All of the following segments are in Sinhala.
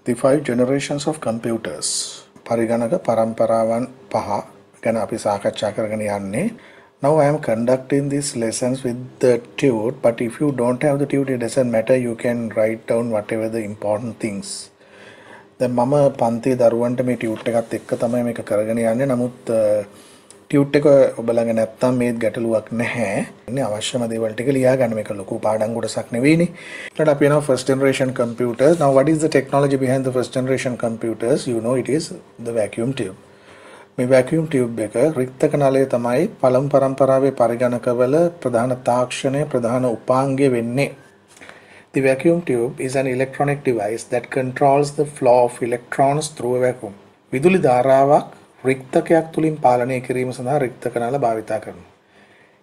The 5 generations of computers. පරිගණක පරම්පරාවන් 5 ගැන අපි සාකච්ඡා කරගෙන යන්නේ. Now I am conducting these lessons with the tute, but if you don't have the tute, it doesn't matter. You can write down whatever the important things. දැන් මම පන්තියේ දරුවන්ට මේ ටියුට් එකත් එක්ක තමයි මේක කරගෙන යන්නේ. නමුත් ටියුට් එක ඔබ ළඟ නැත්තම් මේ ගැටලුවක් නැහැ. ඉන්නේ අවශ්‍යම දේවල් ටික ලියා ගන්න. මේක ලොකු පාඩම් කොටසක් නෙවෙයිනේ. ඊට අපි යනවා first generation computers. Now what is the technology behind the first generation computers? You know it is the vacuum tube. මේ vacuum tube එක රික්තක නලය තමයි පළමු පරම්පරාවේ පරිගණකවල ප්‍රධාන තාක්ෂණය ප්‍රධාන උපාංගය වෙන්නේ. The vacuum tube is an electronic device that controls the flow of electrons through a vacuum. විදුලි ධාරාවක් රික්තකයක් තුලින් පාලනය කිරීම සඳහා රික්තක නල භාවිතා කරනවා.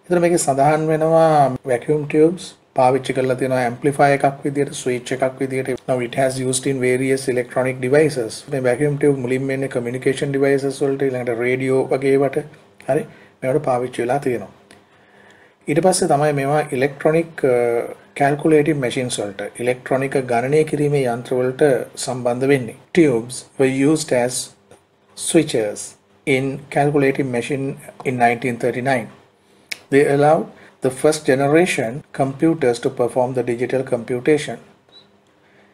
ඒතර මේකේ සඳහන් වෙනවා vacuum tubes පාවිච්චි කරලා තියෙනවා amplifier එකක් විදියට switch එකක් විදියට. Now it has used in various electronic devices. මේ vacuum tube මුලින්ම එන්නේ communication devices වලට ඊළඟට radio වගේ වට හරි මේවට පාවිච්චි වෙලා තියෙනවා. ඊට පස්සේ තමයි මේවා electronic calculating machines වලට electronic ගණනය කිරීමේ යන්ත්‍ර වලට සම්බන්ධ වෙන්නේ. Tubes were used as switches in calculating machine in 1939. They allowed the first generation computers to perform the digital computation.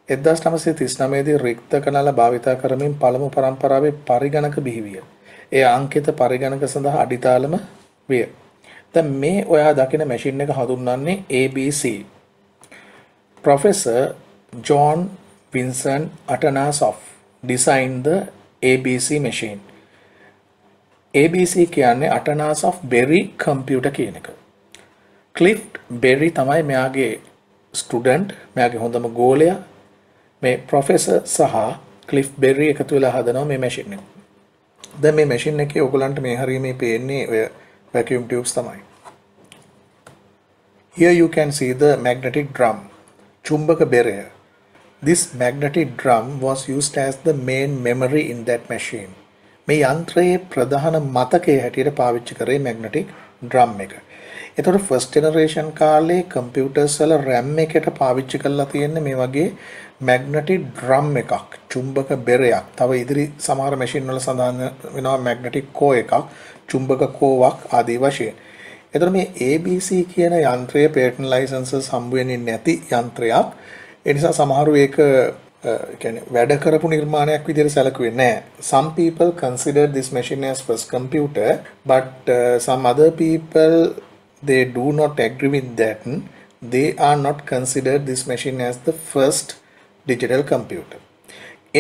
1939 දී රික්තක නල භාවිතා කරමින් පළමු පරම්පරාවේ පරිගණක බිහිවිය. ඒ අංකිත පරිගණක සඳහා අඩිතාලම විය. දැන් මේ ඔයා දකින මැෂින් එක හඳුන්වන්නේ ABC. Professor John Vincent Atanasoff designed the ABC machine. ABC කියන්නේ Atanasoff Berry computer කියන එක. Cliff Berry තමයි මෙයාගේ ස්ටුඩන්ට්, මෙයාගේ හොඳම ගෝලයා. මේ ප්‍රොෆෙසර් සහ Cliff Berry එකතු වෙලා හදනවා මේ මැෂින් එක. දැන් මේ මැෂින් එකේ ඔයගලන්ට මේ හරියමේ පේන්නේ ඔය vacuum tubes තමයි. Here you can see the magnetic drum, චුම්බක බෙරය. This magnetic drum was used as the main memory in that machine. මේ යන්ත්‍රයේ ප්‍රධාන මතකයේ හැටියට පාවිච්චි කරේ magnetic drum එක. ඒතකොට first generation කාලේ computers වල RAM එකට පාවිච්චි කරලා තියෙන්නේ මේ වගේ magnetic drum එකක්, චුම්බක බෙරයක්. තව ඉදිරි සමහර machine වල සඳහන් වෙනවා magnetic core එකක්, චුම්බක කෝවක් ආදී වශයෙන්. ඒතකොට මේ ABC කියන යන්ත්‍රය patent licenses හම්බ වෙන්නේ නැති යන්ත්‍රයක්. ඒ නිසා සමහරු ඒක කියන්නේ වැඩ කරපු නිර්මාණයක් විදිහට සැලකුවේ නැහැ. Some people consider this machine as first computer, but some other people they do not agree with that. They are not considered this machine as the first digital computer.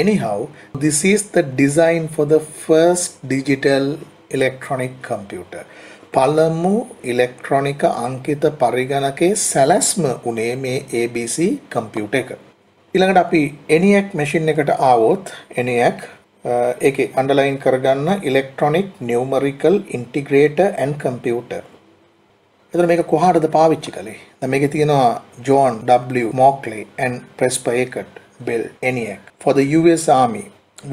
Anyhow, this is the design for the first digital electronic computer. පළමු ඉලෙක්ට්‍රොනික අංකිත පරිගණකයේ සැලැස්ම උනේ මේ ABC කම්පියුටර් එක. ඊළඟට අපි ENIAC මැෂින් එකට ආවොත් ENIAC ඒකේ අන්ඩර්ලයින් කරගන්න ඉලෙක්ට්‍රොනික නියුමරිකල් ඉන්ටිග්‍රේටර් ඇන්ඩ් කම්පියුටර්. එතන මේක කොහාටද පාවිච්චි කළේ? දැන් මේකේ තියෙනවා John W. Mauchly and Presper Eckert built ENIAC for the US Army,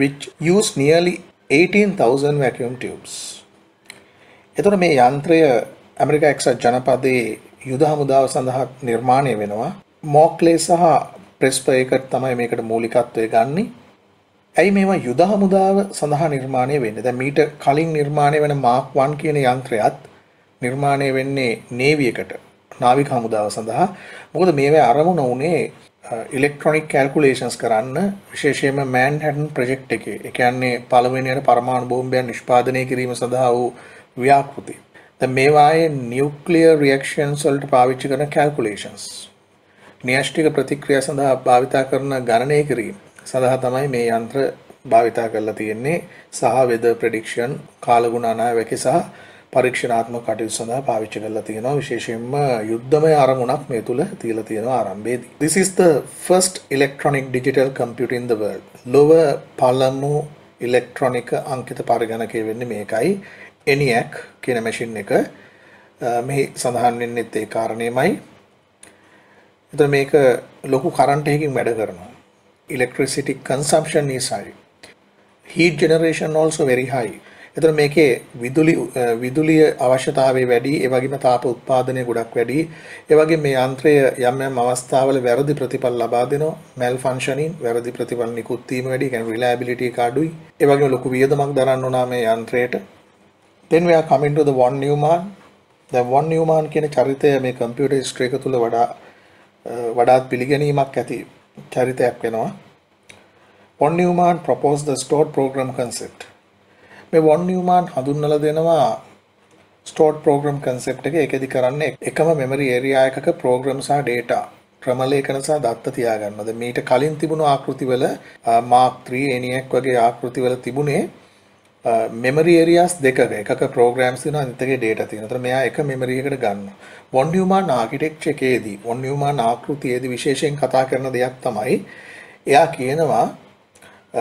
which used nearly 18,000 vacuum tubes. එතකොට මේ යන්ත්‍රය ඇමරිකා එක්සත් ජනපදයේ යුද හමුදාව සඳහා නිර්මාණය වෙනවා. මොක්ලේ සහ ප්‍රෙස්පර් ඒකට් තමයි මේකට මූලිකත්වය ගන්නේ. ඇයි මේවා යුද හමුදාව සඳහා නිර්මාණය වෙන්නේ? දැන් මීට කලින් නිර්මාණය වෙන මාක් 1 කියන යන්ත්‍රයත් නිර්මාණය වෙන්නේ නේවි එකට, නාවික හමුදාව සඳහා. මොකද මේවා අරමුණ උනේ ඉලෙක්ට්‍රොනික කැල්කියුලේෂන්ස් කරන්න, විශේෂයෙන්ම මැන්හටන් ප්‍රොජෙක්ට් එකේ. ඒ කියන්නේ පළවෙනියට පරමාණු බෝම්බයක් නිෂ්පාදනය කිරීම සඳහා වූ ව්‍යාපෘති. දැන් මේවායේ නියුක්ලියර් රියැක්ෂන්ස් වලට පාවිච්චි කරන කැල්කියුලේෂන්ස්, න්‍යෂ්ටික ප්‍රතික්‍රියා සඳහා භාවිතා කරන ගණනය කිරීම සඳහා තමයි මේ යන්ත්‍ර භාවිතා කරලා තියෙන්නේ. සහ වෙදර් ප්‍රෙඩික්ෂන්, කාලගුණ අනාවැකි සහ පරීක්ෂණාත්මක කටයුතු සඳහා පාවිච්චි කරලා තියෙනවා. විශේෂයෙන්ම යුද්ධමය අරමුණක් මේ තුල තියලා තියෙනවා ආරම්භයේදී. This is the first electronic digital computer in the world. ලොව පළමු ඉලෙක්ට්‍රොනික අංකිත පරිගණකය වෙන්නේ මේකයි. ENIAC කියන මැෂින් එක මෙහි සඳහන් වෙන්නේ ඒ කාරණේමයි. එතන මේක ලොකු කරන්ට් එකකින් වැඩ කරනවා. Electricity consumption is high. Heat generation also very high. එතන මේකේ විදුලිය අවශ්‍යතාවය වැඩි, ඒ වගේම තාප උත්පාදනය ගොඩක් වැඩි. ඒ වගේම මේ යන්ත්‍රය යම් යම් අවස්ථාවල වැරදි ප්‍රතිඵල ලබා දෙනවා. මැල් ෆන්ක්ෂනින් වැරදි ප්‍රතිඵල නිකුත් වීම වැඩි, කියන්නේ රිලයබිලිටි එක අඩුයි. ඒ වගේම ලොකු වියදමක් දරන්න ඕන මේ යන්ත්‍රයට. Then we are coming to the von Neumann. The von Neumann කියන චරිතය මේ කම්පියුටර් හිස්ටරි එක තුල වඩාත් පිළිගැනීමක් ඇති චරිතයක් වෙනවා. Von Neumann proposed the stored program concept. මේ von Neumann හඳුන්වලා දෙනවා stored program concept එක. ඒකෙදි කරන්නේ එකම memory area එකක program සහ data ක්‍රමලේඛන සහ දත්ත තියාගන්නද. මීට කලින් තිබුණු ආකෘතිවල Mark 3 ENIAC වගේ ආකෘතිවල තිබුණේ memory areas දෙකක එකක programs තියෙනවා අනිත් එකේ data තියෙනවා. ඒතර මෙයා එක memory එකකට ගන්නවා. von Neumann architecture එකේදී von Neumann ආකෘතියේදී විශේෂයෙන් කතා කරන දෙයක් තමයි එයා කියනවා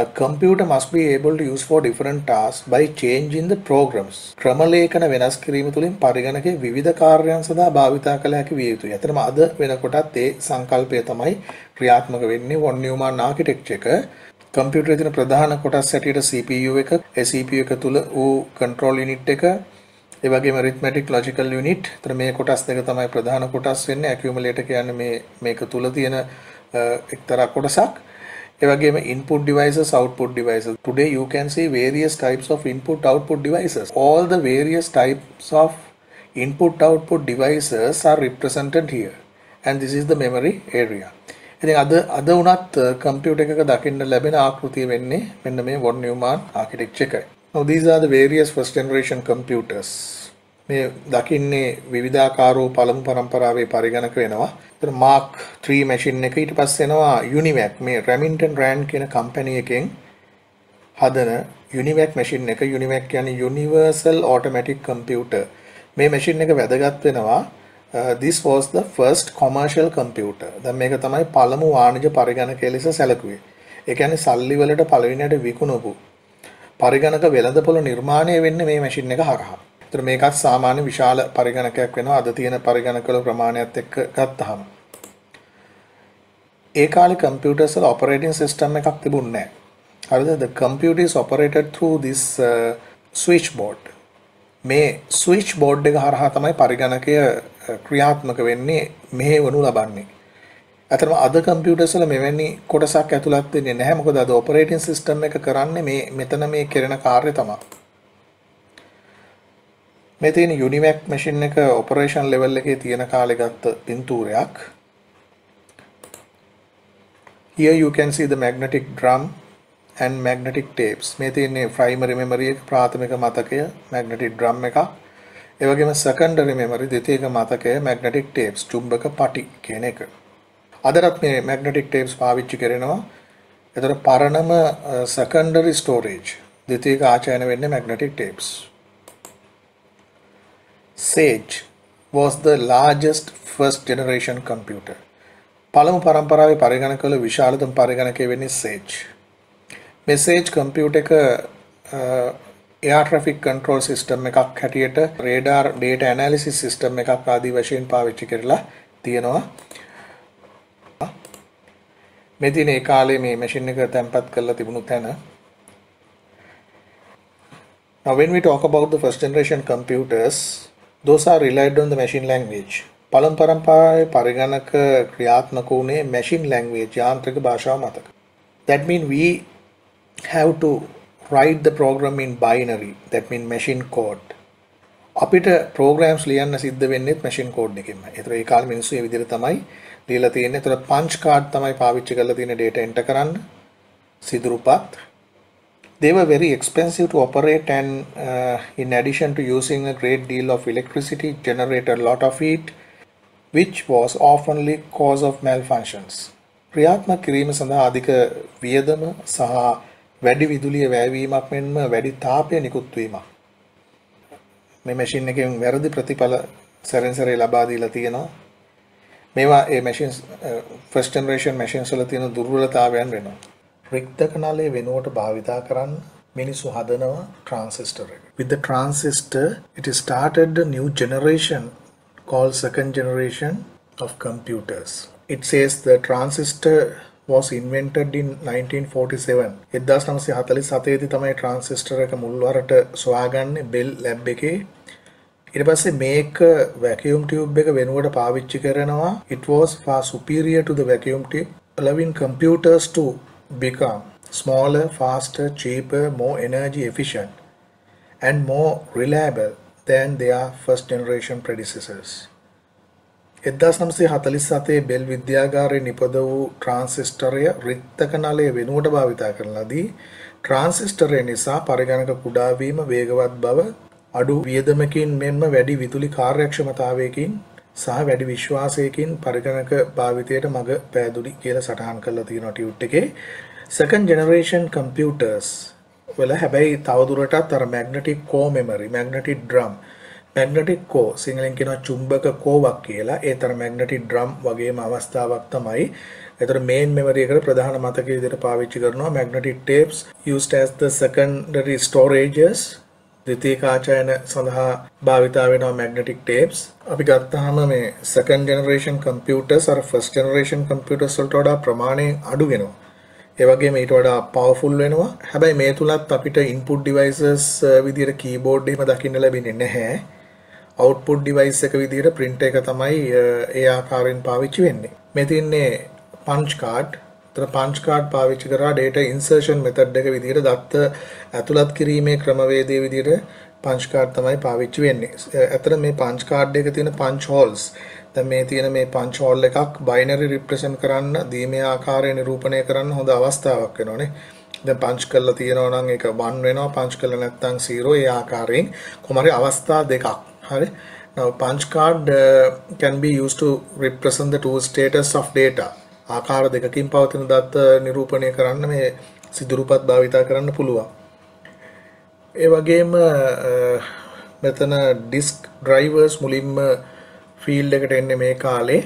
a computer must be able to use for different tasks by changing the programs. ක්‍රමලේඛන වෙනස් කිරීම තුළින් පරිගණකයේ විවිධ කාර්යයන් සඳහා භාවිතා කළ හැකි විය යුතුයි. අතරම අද වෙනකොටත් ඒ සංකල්පය තමයි ක්‍රියාත්මක වෙන්නේ von Neumann architecture එක. කම්පියුටරේ තියෙන ප්‍රධාන කොටස් හැටියට CPU එක, ඒ CPU එක තුල වූ control unit එක, ඒ වගේම arithmetic logical unit. ඒතර මේ කොටස් දෙක තමයි ප්‍රධාන කොටස් වෙන්නේ. accumulator කියන්නේ මේක තුල තියෙන එක්තරා කොටසක්. ඒ වගේම input devices, output devices. Today you can see various types of input output devices. All the various types of input output devices are represented here, and this is the memory area. ඉතින් අද උනත් කම්පියුටර් එකක දකින්න ලැබෙන ආකෘතිය වෙන්නේ මෙන්න මේ von Neumann architecture එකයි. Now these are the various first generation computers. මේ දකින්නේ විවිධාකාර වූ පළමු පරම්පරාවේ පරිගණක වෙනවා. ඒතර Mark 3 machine එක ඊට පස්සේ එනවා UNIVAC. මේ Remington Rand කියන කම්පැනි එකෙන් හදන UNIVAC machine එක. UNIVAC කියන්නේ Universal Automatic Computer. මේ machine එක වැදගත් වෙනවා. This was the first commercial computer. දැන් මේක තමයි පළමු වාණිජ පරිගණකය ලෙස සැලකුවේ. ඒ කියන්නේ සල්ලි වලට පළවෙනියට විකුණපු පරිගණක වෙළඳපොළ නිර්මාණය වෙන්නේ මේ මැෂින් එක හරහා. ඒතර මේකත් සාමාන්‍ය විශාල පරිගණකයක් වෙනවා අද තියෙන පරිගණකවල ප්‍රමාණයත් එක්ක ගත්තහම. ඒ කාලේ කම්පියුටර්ස් වල ඔපරේටින් සිස්ටම් එකක් තිබුණේ නැහැ. හරිද? The computer is operated through this switchboard. මේ ස්විච් බෝඩ් එක හරහා තමයි පරිගණකය ක්‍රියාත්මක වෙන්නේ, මෙහෙවනු ලබන්නේ. අතරම අද කම්පියුටර්ස් වල මෙවැනි කොටසක් ඇතුළත් වෙන්නේ නැහැ. මොකද අද ඔපරේටින් සිස්ටම් එක කරන්නේ මෙතන මේ කෙරෙන කාර්ය තමයි. මේ තියෙන UNIVAC මැෂින් එක ඔපරේෂන් ලෙවල් එකේ තියෙන කාලේ ගත්ත පින්තූරයක්. Here you can see the magnetic drum and magnetic tapes. මේ තියෙන්නේ primary memory එක, ප්‍රාථමික මතකය magnetic drum එක. ඒ වගේම secondary memory ද්විතීයික මතකය magnetic tapes, චුම්බක පටි කියන එක. අදටත් මේ magnetic tapes පාවිච්චි කරනවා. ඒතර පරණම secondary storage ද්විතීයික ආචයන වෙන්නේ magnetic tapes. Sage was the largest first generation computer. පළමු පරම්පරාවේ පරිගණකවල විශාලතම පරිගණකය වෙන්නේ Sage. Message computer එක air traffic control system එකක් හැටියට radar data analysis system එකක් ආදී වශයෙන් පාවිච්චි කරලා තියෙනවා. මේ තියෙන ඒ කාලේ මේ machine එක තැන්පත් කරලා තිබුණු තැන. Now when we talk about the first generation computers, those are relied on the machine language. පළමු පරම්පරාවේ පරිගණක ක්‍රියාත්මක වුණේ machine language යාන්ත්‍රික භාෂාව මතක. That means we have to write the program in binary, that means machine code. අපිට programs ලියන්න සිද්ධ වෙන්නේ machine code එකෙන්මයි. ඒතර ඒ කාලේ මිනිස්සු මේ විදිහට තමයි ලියලා තියෙන්නේ. ඒතර punch card තමයි පාවිච්චි කරලා තියෙන data enter කරන්න. සිදුරුපත්. They were very expensive to operate, and in addition to using a great deal of electricity, generated a lot of heat, which was oftenly cause of malfunctions. ක්‍රියාත්මක කිරීම සඳහා අධික වියදම සහ වැඩි විදුලිය වැයවීමක් මෙන්ම වැඩි තාපය නිකුත් වීමක්. මේ මැෂින් එකෙන් වැරදි ප්‍රතිඵල සැරෙන් සැරේ ලබා දීලා තියෙනවා. මේවා ඒ මැෂින්ස් ෆස්ට් ජෙනරේෂන් මැෂින්ස් වල තියෙන දුර්වලතාවයන් වෙනවා. රික්තක නලය වෙනුවට භාවිතා කරන්න මිනිස්සු හදනවා ට්‍රාන්සිස්ටර් එක. With the transistor, it started a new generation called second generation of computers. It says the transistor was invented in 1947. 1947 දී තමයි transistor එක මුල් වරට සොයාගන්නේ Bell lab එකේ. ඊට පස්සේ මේක vacuum tube එක වෙනුවට පාවිච්චි කරනවා. It was far superior to the vacuum tube, allowing computers to become smaller, faster, cheaper, more energy efficient and more reliable than their first generation predecessors. 1947 bell විද්‍යාගාරයේ නිපද වූ ට්‍රාන්සිස්ටරය රික්තක නලය වෙනුවට භාවිතා කරන ලදී. ට්‍රාන්සිස්ටරය නිසා පරිගණක කුඩා වීම, වේගවත් බව, අඩු වියදමකින් මෙන්ම වැඩි විදුලි කාර්යක්ෂමතාවයකින් සහ වැඩි විශ්වාසයකින් පරිගණක භාවිතයට මඟ පෑදුලි කියලා සටහන් කරලා තියෙනවා ටියුට් එකේ. second generation computers වල හැබැයි තවදුරටත් අර magnetic core memory, magnetic drum, magnetic core සිංහලෙන් කියනවා චුම්බක කෝවක් කියලා. ඒතර magnetic drum වගේම අවස්ථාවක් තමයි. ඒතර main memory එකට ප්‍රධාන මතකයේ විදිහට පාවිච්චි කරනවා. magnetic tapes used as the secondary storages. ද්විතීයික ආචායන සඳහා භාවිතා වෙනවා magnetic tapes. අපි ගත්තාම මේ second generation computers අර first generation computers වලට වඩා ප්‍රමාණයෙන් අඩු වෙනවා. ඒ වගේම ඊට වඩා powerful වෙනවා. හැබැයි මේ තුලත් අපිට input devices විදිහට keyboard එහෙම දකින්න ලැබෙන්නේ නැහැ. output device එක විදිහට printer එක තමයි ඒ ආකාරයෙන් පාවිච්චි වෙන්නේ. මේ තියන්නේ punch card. තර punch card පාවිච්චි කරලා data insertion method එක විදිහට දත්ත ඇතුළත් කිරීමේ ක්‍රමවේදයේ විදිහට punch card තමයි පාවිච්චි වෙන්නේ. අතර මේ punch card එකේ තියෙන punch holes, දැන් මේ තියෙන මේ punch hole එකක් binary represent කරන්න, දීමේ ආකාරය නිරූපණය කරන්න හොඳ අවස්ථාවක් වෙනවානේ. දැන් punch කරලා තියෙනවා නම් ඒක 1 වෙනවා, punch කරලා නැත්නම් 0. ඒ ආකාරයෙන් කොහොමරි අවස්ථා දෙකක්. හරි. Now punch card can be used to represent the two status of data. ආකාර දෙකකින් පවතින දත්ත නිරූපණය කරන්න මේ සිදුරුපත් භාවිතා කරන්න පුළුවන්. ඒ වගේම මෙතන disk drivers මුලින්ම ෆීල්ඩ් එකට එන්නේ මේ කාලේ.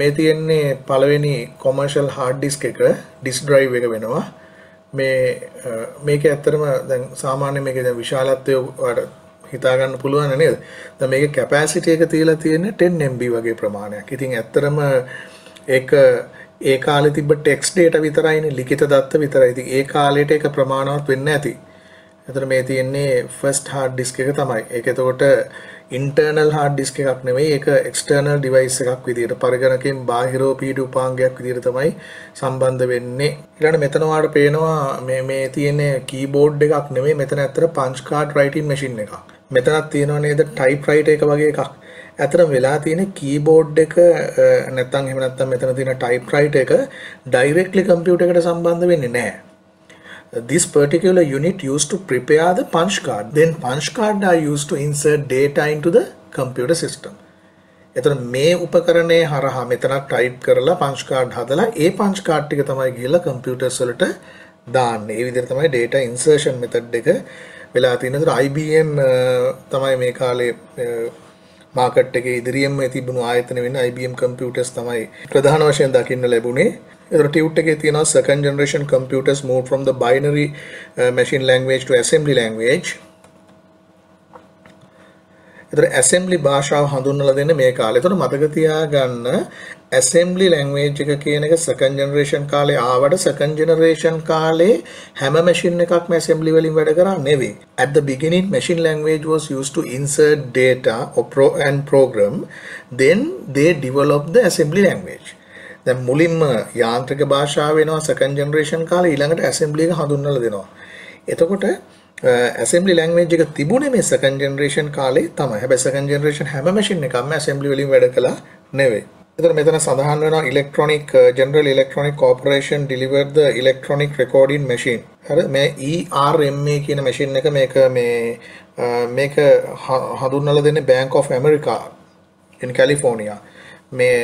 මේ තියෙන්නේ පළවෙනි commercial hard disk එක, disk drive එක වෙනවා. මේක ඇත්තටම දැන් සාමාන්‍ය මේකේ දැන් විශාලත්වය හිතා ගන්න පුළුවන් නේද? දැන් මේකේ capacity එක තියලා තියෙන්නේ 10 MB වගේ ප්‍රමාණයක්. ඉතින් ඇත්තටම ඒක ඒ කාලේ තිබ්බ ටෙක්ස්ට් data විතරයිනේ, ලිඛිත දත්ත විතරයි. ඉතින් ඒ කාලේට ඒක ප්‍රමාණවත් වෙන්නේ නැති. එතන මේ තියෙන්නේ first hard disk එක තමයි. ඒක එතකොට internal hard disk එකක් නෙවෙයි, ඒක external device එකක් විදියට පරිගණකයෙන් බාහිරව පිහිටු උපාංගයක් විදියට තමයි සම්බන්ධ වෙන්නේ. ඊළඟට මෙතන ඔයාලට පේනවා මේ තියෙන්නේ keyboard එකක් නෙවෙයි, මෙතන ඇත්තට punch card writing machine එකක්. මෙතනක් තියෙනවා නේද typewriter එක වගේ එකක්. ඇත්තටම වෙලා තියෙන keyboard එක නැත්නම් එහෙම නැත්නම් මෙතන තියෙන typewriter එක directly computer එකට සම්බන්ධ වෙන්නේ නැහැ. This particular unit used to prepare the punch card. Then punch card are used to insert data into the computer system. එතන මේ උපකරණයේ හරහා මෙතන type කරලා punch card හදලා ඒ punch card ටික තමයි ගිහලා computers වලට දාන්නේ. ඒ විදිහට තමයි data insertion method එක වෙලා තියෙන්නේ. IBM තමයි මේ කාලේ මාකට් එකේ ඉදිරියෙන්ම තිබුණු ආයතන වෙන IBM computers තමයි ප්‍රධාන වශයෙන් දකින්න ලැබුණේ. ඒතර ටියුට් එකේ තියෙනවා second generation computers moved from the binary machine language to assembly language. ඒතර assembly භාෂාව හඳුන්වලා දෙන්නේ මේ කාලේ. ඒතර මතක තියාගන්න assembly language එක කියන එක second generation කාලේ ආවට second generation කාලේ හැම machine එකක්ම assembly වලින් වැඩ කරන්නේ නෙවෙයි. At the beginning machine language was used to insert data and program. Then they developed the assembly language. දැන් මුලින්ම යාන්ත්‍රික භාෂාව වෙනවා second generation කාලේ, ඊළඟට assembly එක හඳුන්වලා දෙනවා. එතකොට assembly language එක තිබුණේ මේ second generation කාලේ තමයි. හැබැයි second generation හැම machine එකක්ම assembly වලින් වැඩ කළා නෙවෙයි. එතකොට මෙතන සඳහන් වෙනවා electronic General Electronic Corporation delivered the electronic recording machine. හරි, මේ ERMA කියන machine එක මේක හඳුන්වලා දෙන්නේ Bank of America in California. මේ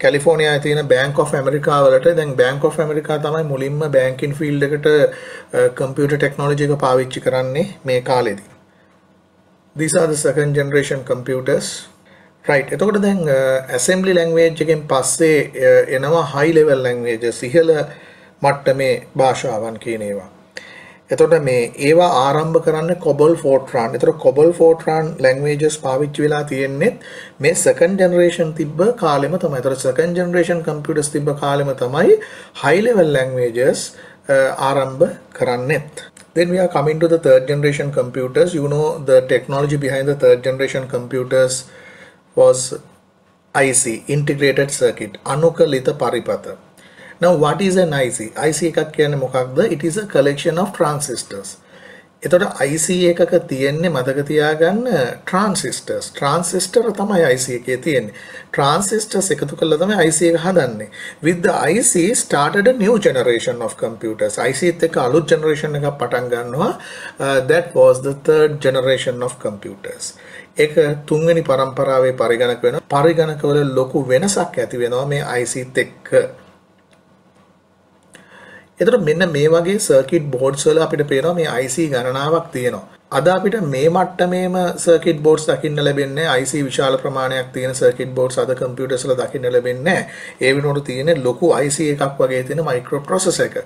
කැලිෆෝනියාවේ තියෙන Bank of America වලට දැන් Bank of America තමයි මුලින්ම banking field එකට computer technology එක පාවිච්චි කරන්නේ මේ කාලෙදී. These are the second generation computers. Right. එතකොට දැන් assembly language එකෙන් පස්සේ එනවා high level languages, ඉහළ මට්ටමේ භාෂාවන් කියන ඒවා. එතකොට මේ ඒවා ආරම්භ කරන්නේ COBOL Fortran. එතකොට COBOL Fortran languages පාවිච්චි වෙලා තියෙන්නේ මේ second generation තිබ්බ කාලෙම තමයි. එතකොට second generation computers තිබ්බ කාලෙම තමයි high level languages ආරම්භ කරන්නේත්. Then we are coming to the third generation computers. You know the technology behind the third generation computers was IC, integrated circuit, අනුකලිත පරිපථ. Now what is an IC? IC එකක් කියන්නේ මොකක්ද? It is a collection of transistors. එතකොට IC එකක තියෙන්නේ මතක තියාගන්න transistors. transistor තමයි IC එකේ තියෙන්නේ. transistors එකතු කරලා තමයි IC එක හදන්නේ. With the IC started a new generation of computers. IC එකත් එක්ක අලුත් generation එකක් පටන් ගන්නවා. That was the third generation of computers. ඒක තුන්වෙනි පරම්පරාවේ පරිගණක වෙනවා. පරිගණකවල ලොකු වෙනසක් ඇති වෙනවා මේ IC එක්ක. එතකොට මෙන්න මේ වගේ සර්කිට් බෝඩ්ස් වල අපිට පේනවා මේ IC ගණනාවක් තියෙනවා. අද අපිට මේ මට්ටමේම සර්කිට් බෝඩ්ස් දකින්න ලැබෙන්නේ IC විශාල ප්‍රමාණයක් තියෙන සර්කිට් බෝඩ්ස් අද කම්පියුටර්ස් වල දකින්න ලැබෙන්නේ නැහැ. ඒ වෙනුවට තියෙන්නේ ලොකු IC එකක් වගේ තියෙන microprocessor එක.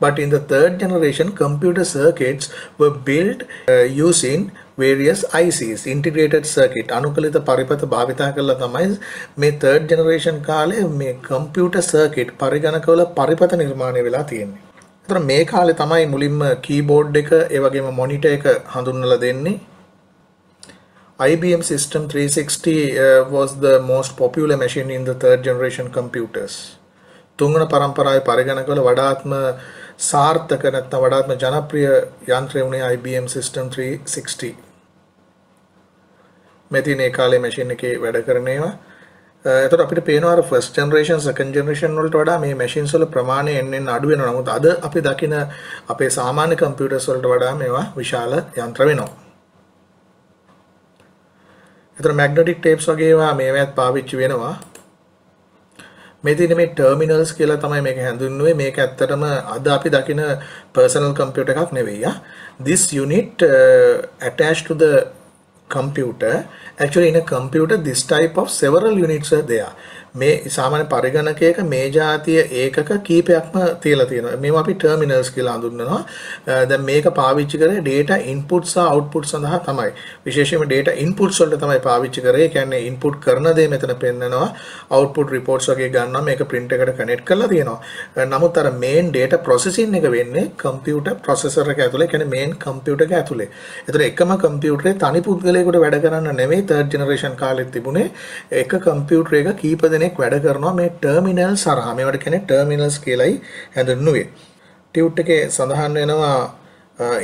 But in the third generation computer circuits were built using various ICs, integrated circuit, අනුකලිත පරිපථ භාවිතා කරලා තමයි මේ third generation කාලේ මේ computer circuit පරිගණකවල පරිපථ නිර්මාණය වෙලා තියෙන්නේ. ඒතර මේ කාලේ තමයි මුලින්ම keyboard එක ඒ වගේම monitor එක හඳුන්වලා දෙන්නේ. IBM System 360 was the most popular machine in the third generation computers. තුන්වන පරම්පරාවේ පරිගණකවල වඩාත්ම සාර්ථක නැත්නම් වඩාත්ම ජනප්‍රිය යන්ත්‍රය වුණේ IBM System 360. මෙතින් ඒ කාලේ මැෂින් එකේ වැඩ කරන ඒවා. එතකොට අපිට පේනවා අර first generation second generation වලට වඩා මේ machines වල ප්‍රමාණය එන්න අඩු වෙනවා. නමුත් අද අපි දකින අපේ සාමාන්‍ය computers වලට වඩා මේවා විශාල යන්ත්‍ර වෙනවා. එතකොට magnetic tapes වගේ ඒවා මේවත් පාවිච්චි වෙනවා. මේ තියෙන මේ terminals කියලා තමයි මේක හඳුන්වන්නේ. මේක ඇත්තටම අද අපි දකින personal computer එකක් නෙවෙයි. This unit attached to the computer. Actually in a computer this type of several units are there. මේ සාමාන්‍ය පරිගණකයක මේ જાතිය ඒකක කීපයක්ම තියලා තියෙනවා. මේවා අපි terminals කියලා හඳුන්වනවා. දැන් මේක පාවිච්චි කරේ data inputs සහ outputs සඳහා තමයි. විශේෂයෙන්ම data inputs වලට තමයි පාවිච්චි කරේ. ඒ කියන්නේ input කරන දේ මෙතන පෙන්නනවා. output reports වගේ ගන්නවා. මේක print එකට connect කරලා තියෙනවා. නමුත් අර main data processing එක වෙන්නේ computer processor එක ඇතුලේ. ඒ කියන්නේ main computer එක ඇතුලේ. ඒතර එකම computer එකේ තනි පුද්ගලයෙකුට වැඩ කරන්න නෙවෙයි third generation කාලෙත් තිබුණේ. එක computer එක කීප දෙනෙක් වැඩ කරනවා මේ terminals හරහා. මේවට කියන්නේ terminals කියලායි හඳුන්වන්නේ. ටියුට් එකේ සඳහන් වෙනවා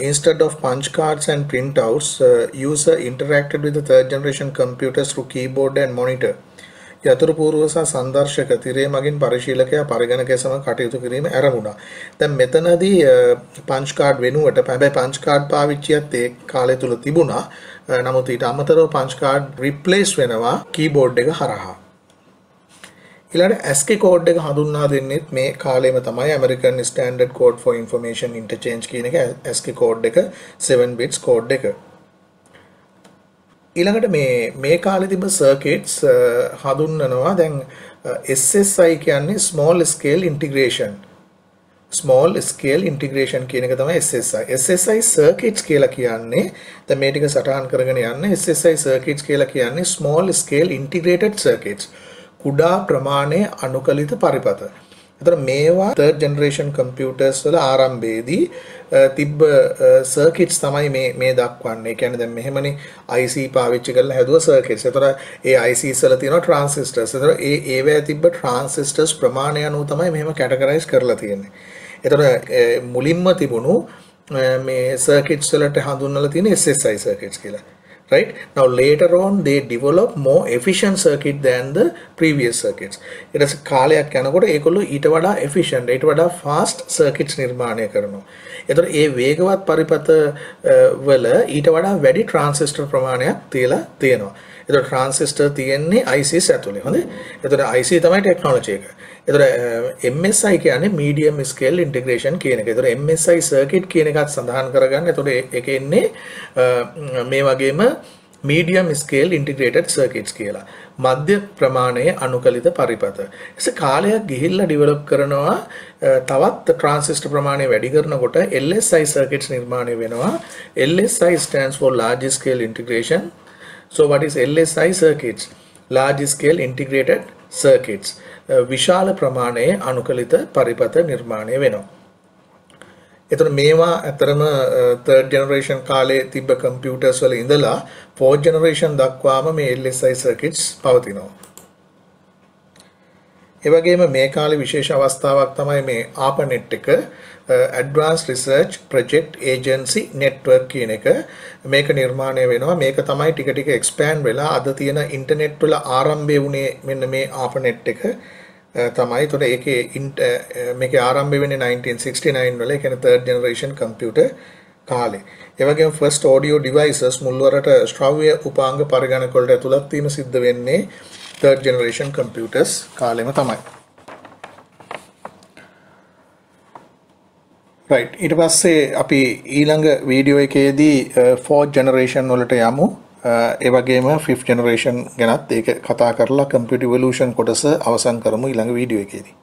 instead of punch cards and printouts, user interacted with the third generation computers through keyboard and monitor. යතුරු පූර්ව සහ සංදර්ශක තිරේ මගින් පරිශීලකයා පරිගණකය සමග කටයුතු කිරීම ආරම්භුණා. දැන් මෙතනදී punch card වෙනුවට හැබැයි punch card පාවිච්චියත් ඒ කාලය තුල තිබුණා. නමුත් ඊට අමතරව punch card replace වෙනවා keyboard එක හරහා. ඊළඟට ASCII code එක හඳුන්වා දෙන්නේ මේ කාලෙම තමයි American Standard Code for Information Interchange කියන එක ASCII code එක 7 bits code එක. ඊළඟට මේ කාලේ තිබ්බ circuits හඳුන්වනවා දැන් SSI කියන්නේ small scale integration. small scale integration කියන එක තමයි SSI. SSI circuits කියලා කියන්නේ දැන් මේ ටික සටහන් කරගෙන යන්න SSI circuits කියලා කියන්නේ small scale integrated circuits. කුඩා ප්‍රමාණයේ අනුකලිත පරිපථ. එතන මේවා third generation computers වල ආරම්භයේදී තිබ්බ circuits තමයි මේ දක්වන්නේ. ඒ කියන්නේ දැන් මෙහෙමනේ IC පාවිච්චි කරලා හැදුව circuits. එතන ඒ ICs වල තියෙනවා transistors. එතන ඒවැය තිබ්බ transistors ප්‍රමාණය අනුව තමයි මෙහෙම categorize කරලා තියෙන්නේ. එතන මුලින්ම තිබුණු මේ circuits වලට හඳුන්වලා තියෙන SSI circuits කියලා. Right? Now later on they develop more efficient circuit than the previous circuits. ඊට පස්සේ කාලයක් යනකොට ඒගොල්ලෝ ඊට වඩා efficient, ඊට වඩා fast circuits නිර්මාණය කරනවා. එතකොට ඒ වේගවත් පරිපථ වල ඊට වඩා වැඩි transistor ප්‍රමාණයක් තියලා තියෙනවා. එතකොට transistor තියෙන්නේ ICs ඇතුලේ. හොඳයි. එතකොට IC තමයි technology එක. එතකොට MSI කියන්නේ medium scale integration කියන එක. එතකොට MSI circuit කියන එකත් සඳහන් කරගන්න. එතකොට ඒක එන්නේ මේ වගේම medium scale integrated circuits කියලා. මධ්‍ය ප්‍රමාණයේ අනුකලිත පරිපථ. එසේ කාලයක් ගිහිල්ලා ඩෙවලොප් කරනවා තවත් ട്രാൻസിസ്റ്റർ ප්‍රමාණය වැඩි කරනකොට LSI circuits නිර්මාණය වෙනවා. LSI stands for large scale integration. So what is LSI circuits? Large scale integrated circuits. විශාල ප්‍රමාණයේ අනුකලිත පරිපථ නිර්මාණය වෙනවා. එතකොට මේවා අතරම third generation කාලේ තිබ්බ computers වල ඉඳලා fourth generation දක්වාම මේ LSI circuits පවතිනවා. ඒ වගේම මේ කාලේ විශේෂ අවස්ථාවක් තමයි මේ ARPANET එක Advanced Research Project Agency Network කියන එක. මේක නිර්මාණය වෙනවා. මේක තමයි ටික ටික expand වෙලා අද තියෙන ඉන්ටර්නෙට් වල ආරම්භය වුණේ මෙන්න මේ ARPANET එක. තමයි. එතකොට ඒකේ මේකේ ආරම්භය වෙන්නේ 1969 වල. ඒ කියන්නේ third generation computer කාලේ. ඒ වගේම first audio devices මුල්වරට ශ්‍රව්‍ය උපාංග පරිගණක වලට ඇතුළත් වීම සිද්ධ වෙන්නේ third generation computers කාලෙම තමයි. right. ඊට පස්සේ අපි ඊළඟ වීඩියෝ එකේදී fourth generation වලට යමු. ඒ වගේම 5th generation ගැනත් ඒක කතා කරලා computer evolution කොටස අවසන් කරමු ඊළඟ වීඩියෝ එකේදී.